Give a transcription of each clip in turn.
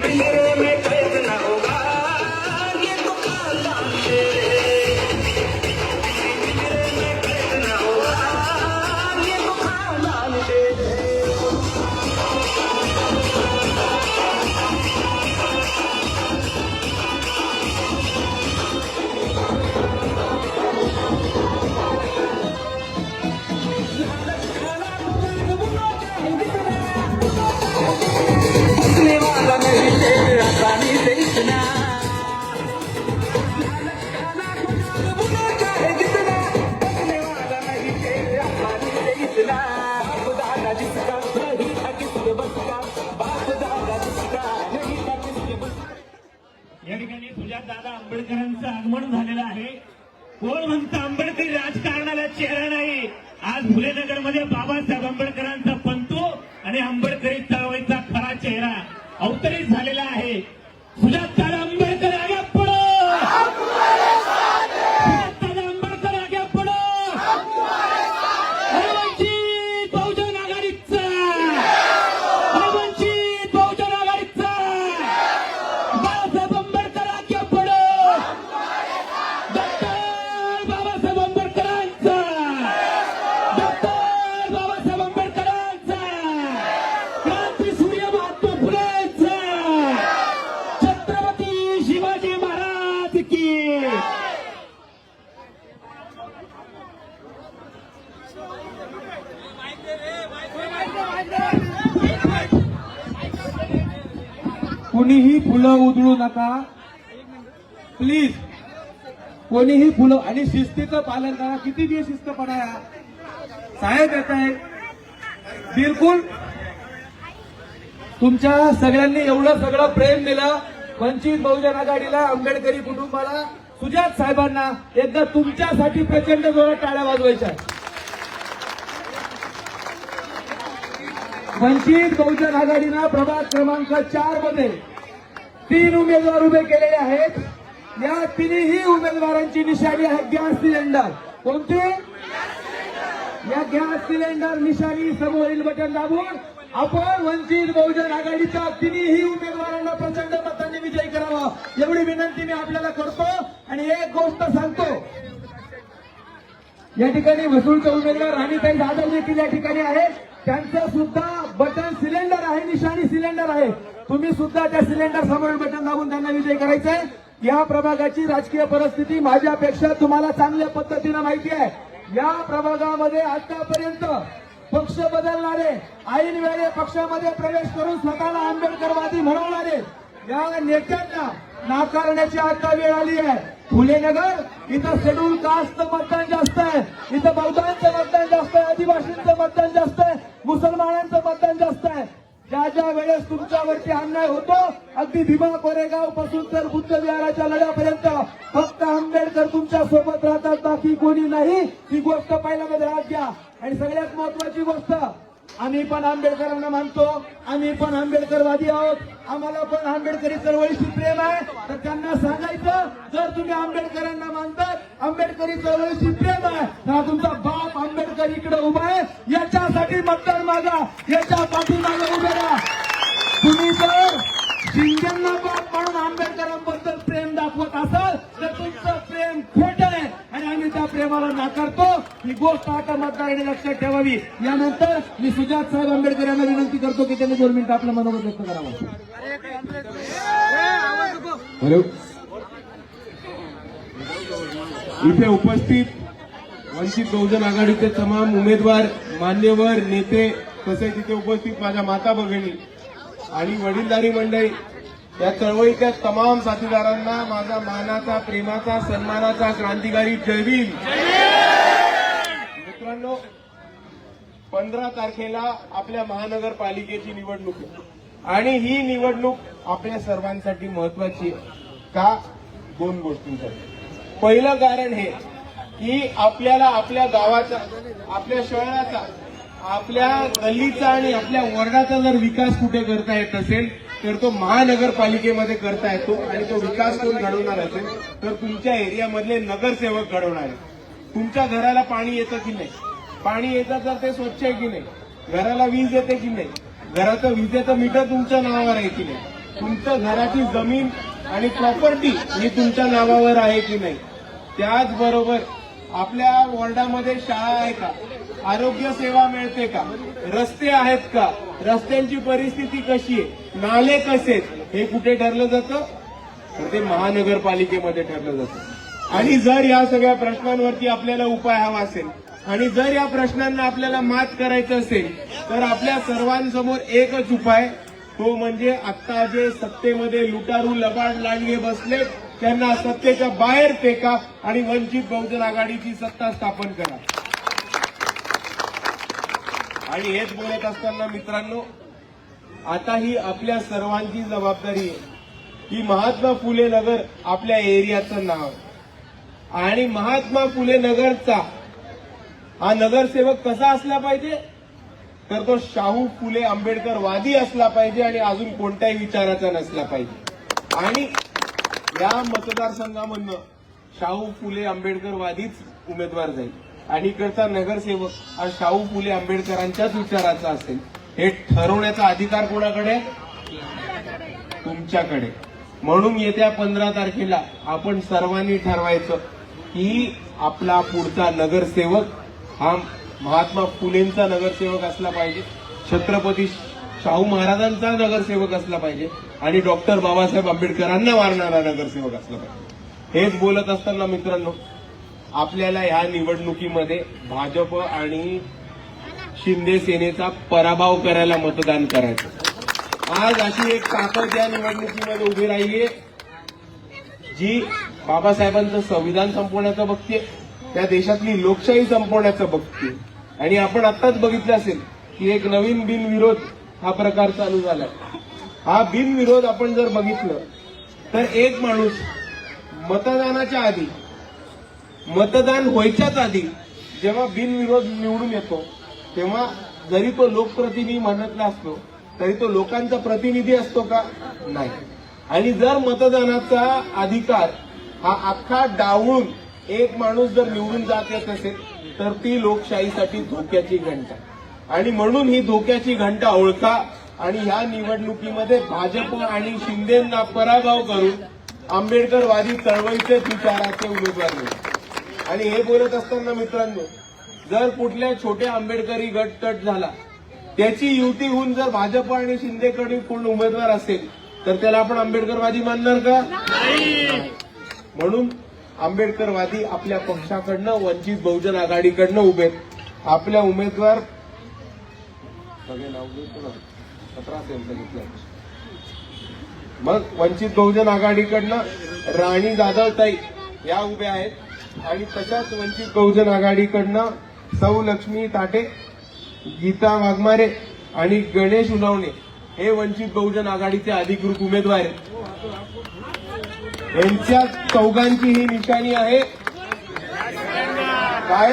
पिंजरे में कैद न होगा ये तो खानदान तेरे, किसी पिंजरे में कैद न होगा ये तो खानदान तेरे। उठने वाला नहीं तेरा पानी से इतना, बुना चाहे जितना, उठने वाला नहीं तेरा पानी से इतना। बाप दादा जिसका नहीं था किसके बस का, बाप दादा जिसका नहीं था किसके बस का। या ठिकाणी सुजातदादा आंबेडकरांचं आगमन झालेलं आहे. कोण म्हणतं आंबेडकरी राजकारणाला चेहरा नाही. आज फुलेनगरमध्ये बाबासाहेब आंबेडकरांचा पंतू आणि आंबेडकरी चळवळीचा खरा चेहरा अवतरित झालेला आहे. सुजातदादा आंबेडकर आगे पडो, सुजातदादा आंबेडकर आगे पडो, वंचित बहुजन आघाडीचा, वंचित बहुजन आघाडीचा बाबासाहेब आंबेडकर आगे पडो, डॉक्टर बाबासाहेब आंबेडकरांचा, डॉक्टर बाबासाहेब आंबेडकरांचा, क्रांती सूर्य महात्मा फुलेंचा, छत्रपती शिवाजी महाराज की. कोणीही फुलं उधळू नका प्लीज. कोणीही फुलं आणि शिस्तीचं पालन करा. किती दिवस शिस्तपणा आहे. साहेब येत आहे बिलकुल. तुमच्या सगळ्यांनी एवढं सगळं प्रेम दिलं वंचित बहुजन आघाडीला, आंबेडकरी कुटुंबाला, सुजात साहेबांना. एकदा तुमच्यासाठी प्रचंड जोरात टाळ्या वाजवायच्या. वंचित बहुजन आघाडीनं प्रभाग क्रमांक 4 मध्ये 3 उमेदवार उभे केलेले आहेत. या तिन्ही उमेदवारांची निशाणी आहे गॅस सिलेंडर. कोणती? या गॅस सिलेंडर निशाणी समोरील बटन दाबून आपण वंचित बहुजन आघाडीच्या तिन्ही उमेदवारांना प्रचंड मतांनी विजयी करावा एवढी विनंती मी आपल्याला करतो. आणि एक गोष्ट सांगतो, या ठिकाणी वसूलचे उमेदवार राणीताई जाधव देखील या ठिकाणी आहेत. त्यांचं सुद्धा बटन सिलेंडर आहे, निशाणी सिलेंडर आहे. तुम्ही सुद्धा त्या सिलेंडर समोरील बटन दाबून त्यांना विजयी करायचंय. या प्रभागाची राजकीय परिस्थिती माझ्यापेक्षा तुम्हाला चांगल्या पद्धतीनं माहिती आहे. या प्रभागामध्ये आतापर्यंत पक्ष बदलणारे, ऐन वेळे पक्षामध्ये प्रवेश करून स्वतःला आंबेडकरवादी म्हणवणारे या नेत्यांना नाकारण्याची आता वेळ आली आहे. फुलेनगर इथं शेड्यूल कास्ट मतदान जास्त आहे, इथं बौद्धांचं मतदान जास्त आहे, आदिवासींचं मतदान जास्त आहे, मुसलमानांचं मतदान जास्त आहे. ज्या ज्या वेळेस तुमच्यावरती अन्याय होतो, अगदी भीमा कोरेगाव पासून तर बुद्ध विहाराच्या लढ्यापर्यंत फक्त आंबेडकर तुमच्या सोबत राहतात, बाकी कोणी नाही. ही गोष्ट पहिल्या लक्षात घ्या. आणि सगळ्यात महत्वाची गोष्ट, आम्ही पण आंबेडकरांना मानतो, आम्ही पण आंबेडकरवादी आहोत, आम्हाला पण आंबेडकरी चळवळीशी प्रेम आहे. तर त्यांना सांगायचं, जर तुम्ही आंबेडकरांना मानतात, आंबेडकरी चळवळीशी प्रेम आहे, तर तुमचा बाप आंबेडकर इकडे उभा आहे, याच्यासाठी मतदान मागा, याच्या पाठीमागे उभे राहा. तुम्ही जर शिंदेंना बाप म्हणून आंबेडकरांबद्दल प्रेम दाखवत असाल तर तुमचं प्रेम खोटं आहे आणि आम्ही त्या प्रेमाला नाकारतो. ही गोष्ट आता मतदारांनी लक्षात ठेवावी. यानंतर मी सुजात साहेब आंबेडकर यांना विनंती करतो की त्यांनी 2 मिनिटं आपलं मनोगत व्यक्त करावं. हॅलो, इथे उपस्थित वंचित बहुजन आघाडीचे तमाम उमेदवार, मान्यवर, नेते, तसेच इथे उपस्थित माझ्या माता भगिनी आणि वडीलधारी मंडळी, या चळवळीच्या तमाम साथीदारांना माझा मानाचा, प्रेमाचा, सन्मानाचा क्रांतिकारी जय भीम. मित्रांनो, 15 तारखेला आपल्या महानगरपालिकेची निवडणूक आहे आणि ही निवडणूक आपल्या सर्वांसाठी महत्वाची आहे. का? 2 गोष्टींसाठी. पहिलं कारण हे की आपल्याला आपल्या गावाचा, आपल्या शहराचा, आपल्या गल्लीचा आणि आपल्या वॉर्डाचा जर विकास कुठे करता येत असेल तर तो महानगरपालिकेमध्ये करता येतो. आणि तो विकास कोण घडवणार असेल तर तुमच्या एरियामधले नगरसेवक घडवणार आहेत. तुमच्या घराला पाणी येतं की नाही, पाणी येतं तर ते स्वच्छ आहे की नाही, घराला वीज येते की नाही, घराचं विजेचं मीटर तुमच्या नावावर आहे की नाही, तुमचं घराची जमीन आणि प्रॉपर्टी ही तुमच्या नावावर आहे की नाही. त्याचबरोबर आपल्या वॉर्डामध्ये शाळा आहे का, आरोग्य सेवा मिळते का, रस्ते आहेत का, रस्त्यांची परिस्थिती कशी आहे, नाले कसे आहेत, हे कुठे ठरलं जातं, तर ते महानगरपालिकेमध्ये ठरलं जातं. आणि जर या सगळ्या प्रश्नांवरती आपल्याला उपाय हवा असेल आणि जर या प्रश्नांना आपल्याला मात करायचं असेल तर आपल्या सर्वांसमोर एकच उपाय, तो म्हणजे आता जे सत्तेमध्ये लुटारू लबाड लांडगे बसले त्यांना सत्तेच्या बाहेर फेका आणि वंचित बहुजन आघाडीची सत्ता स्थापन करा. आणि हेच बोलत असताना मित्रांनो, आता ही आपल्या सर्वांची जबाबदारी आहे की महात्मा फुले नगर आपल्या एरियाचं नाव आहे आणि महात्मा फुले नगरचा हा नगरसेवक कसा असला पाहिजे, तर तो शाहू फुले आंबेडकर वादी असला पाहिजे आणि अजून कोणत्याही विचाराचा नसला पाहिजे. आणि या मतदारसंघामधनं शाहू फुले आंबेडकर वादीच उमेदवार जाईल आणि इकडचा नगरसेवक हा शाहू फुले आंबेडकरांच्याच विचाराचा असेल. हे ठरवण्याचा अधिकार कोणाकडे, तुमच्याकडे. म्हणून येत्या 15 तारखेला आपण सर्वांनी ठरवायचं की आपला पुढचा नगरसेवक हा महात्मा फुलेंचा नगरसेवक असला पाहिजे, छत्रपती शाहू महाराजांचा नगरसेवक असला पाहिजे आणि डॉक्टर बाबासाहेब आंबेडकरांना मारणारा नगरसेवक असला पाहिजे. हेच बोलत असताना मित्रांनो, आपल्याला ह्या निवडणुकीमध्ये भाजप आणि शिंदे सेनेचा पराभव करायला मतदान करायचं. आज अशी एक ताकद या निवडणुकीमध्ये उभी राहिली आहे जी बाबासाहेबांचं संविधान संपवण्याचं बघते, त्या देशातली लोकशाही संपवण्याचं बघते. आणि आपण आत्ताच बघितलं असेल की एक नवीन बिनविरोध हा प्रकार चालू झालाय. हा बिनविरोध आपण जर बघितलं तर एक माणूस मतदानाच्या आधी, मतदान व्हायच्याच आधी जेव्हा बिनविरोध निवडून येतो तेव्हा जरी तो लोकप्रतिनिधी म्हणतला असतो तरी तो लोकांचा प्रतिनिधी असतो का, नाही. आणि जर मतदानाचा अधिकार हा अख्खा डावळून एक माणूस जर निवडून जात येत असेल तर ती लोकशाहीसाठी धोक्याची घंटा. आणि म्हणून ही धोक्याची घंटा ओळखा आणि ह्या निवडणुकीमध्ये भाजप आणि शिंदेंना पराभव करून आंबेडकरवादी चळवळीचे विचाराचे उमेदवार निवडा. आणि हे बोलत असताना मित्रांनो, जर कुठल्या छोट्या आंबेडकरी गटतट झाला, त्याची युती होऊन जर भाजप आणि शिंदेकडे कोण उमेदवार असेल तर त्याला आपण आंबेडकरवादी मानणार का, म्हणून आंबेडकरवादी आपल्या पक्षाकडनं, वंचित बहुजन आघाडीकडनं उभे. आपल्या उमेदवार सगळे नाव घेतो ना, 17 सांगितलं. मग वंचित बहुजन आघाडीकडनं राणी जाधवताई या उभ्या आहेत आणि तशाच वंचित बहुजन आघाडीकडनं सौ लक्ष्मी ताटे, गीता वाघमारे आणि गणेश उनवणे हे वंचित बहुजन आघाडीचे अधिकृत उमेदवार आहेत. यांच्या चौघांची ही निशाणी आहे काय,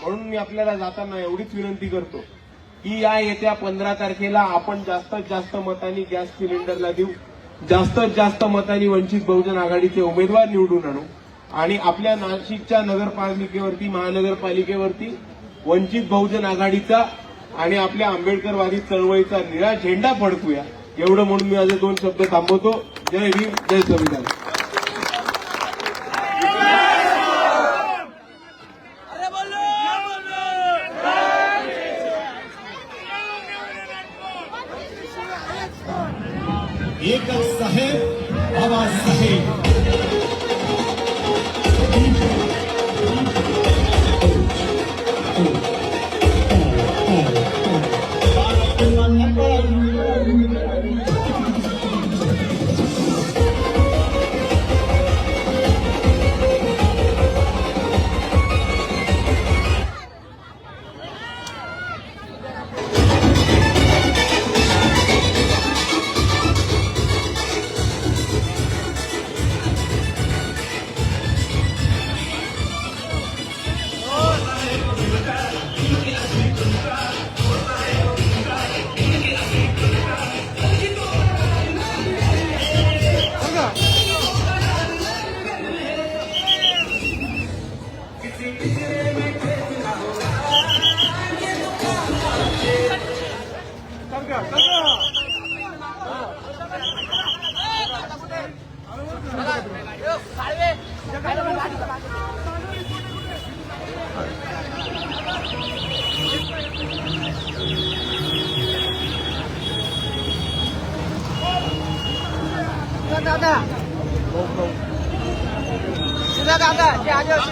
म्हणून मी आपल्याला जाताना एवढीच विनंती करतो की या येत्या 15 तारखेला आपण जास्तीत जास्त मतांनी गॅस सिलेंडरला देऊ, जास्तीत जास्त मतांनी वंचित बहुजन आघाडीचे उमेदवार निवडून आणू आणि आपल्या नाशिकच्या नगरपालिकेवरती, महानगरपालिकेवरती वंचित बहुजन आघाडीचा आणि आपल्या आंबेडकरवादी चळवळीचा निळा झेंडा फडकूया. एवढं म्हणून मी माझे 2 शब्द थांबवतो. जय भीम, जय संविधान. एकच साहेब, बाबासाहेब. दादा दादा जे आदिवासी